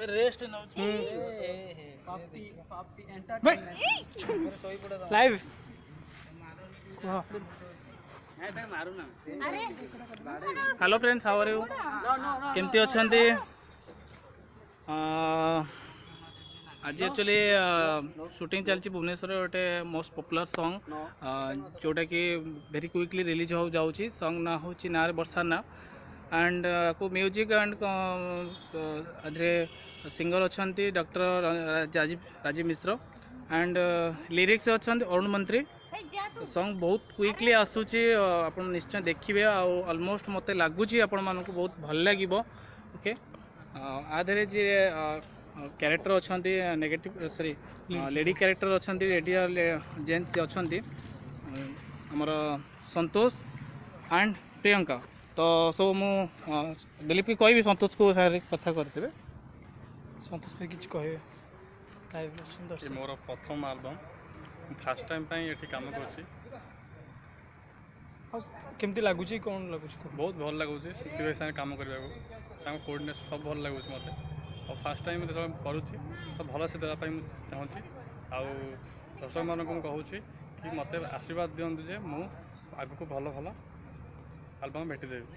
Rest live hello friends, how are you? केमती अच्छे? आज एक्चुअली शूटिंग चलती भुवनेश्वर गोटे मोस्ट पॉपुलर सॉन्ग जोटा कि वेरी क्विकली रिलीज हो जाऊँगी। सॉन्ग ना हूँ ना बर्षा ना एंड को म्यूजिक एंड आधे सिंगर अच्छा doctor Rajeev Mishra and lyrics अच्छा अरुण मंत्री। सॉन्ग बहुत क्विकली आसूची, आप निश्चय देखिए। ऑलमोस्ट मत लगुच आपण मानक बहुत भल लगे। ओके, आधे जी कैरेक्टर अच्छा नेगेटिव सॉरी लेडी कैरेक्टर अच्छा लेडी जेन्ट्स अच्छा आमर संतोष एंड प्रियंका। तो सब मु दिलीप की कहि संतोष को सारे कथा करते संतोष भाई किसी कहे मोर प्रथम एल्बम फास्ट टाइम ये काम कर केमती लगुच कौन लगुच बहुत भल लगुच श्रुति भाई साथ काम करने कोऑर्डिनेशन सब भल लगुच मत और फास्ट टाइम जो करुँची तो भल से देवाई चाहूँगी। आउ दर्शक मानक कहूँ कि मत आशीर्वाद दिंतु जे मु आग को भल भल एल्बम भेटिदेवी।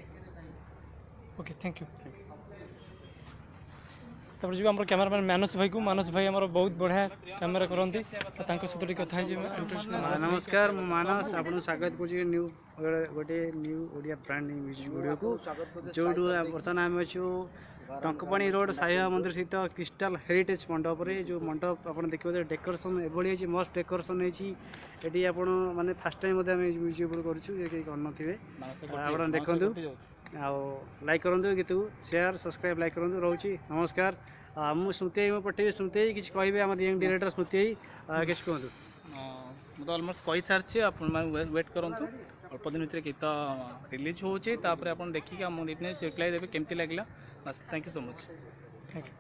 Okay, thank you. तब जी आम कैमरामैन मानस भाई को, मानस भाई आम बहुत बढ़िया कैमेरा करती सहित कथा। नमस्कार, मानस आपको स्वागत करुँच न्यू गोटे new Odia brand music video को जो बर्तमान आम अच्छु टंकपाणी रोड साईबाबा मंदिर सहित क्रिस्टाल हेरिटेज मंडप जो मंडप आप देखिए डेकोरेशन एभली मस्त डेकोरेशन होती आप माने फास्ट टाइम म्यूजिक वीडियो करें देखूँ लाइक करूँ गीत को शेयर सब्सक्राइब लाइक करूँ रोचे। नमस्कार, मुझे स्मृति मो पठे स्मृति किसी कहे आम यंग डायरेक्टर स्मृति किसी कहूँ। मुझे ऑलमोस्ट कही सारी आप वेट करूँ अल्प दिन भर गीत रिलीज होची आप देखिए रिप्लाई देवे केमती लगला। बस, thank you so much. Thank you.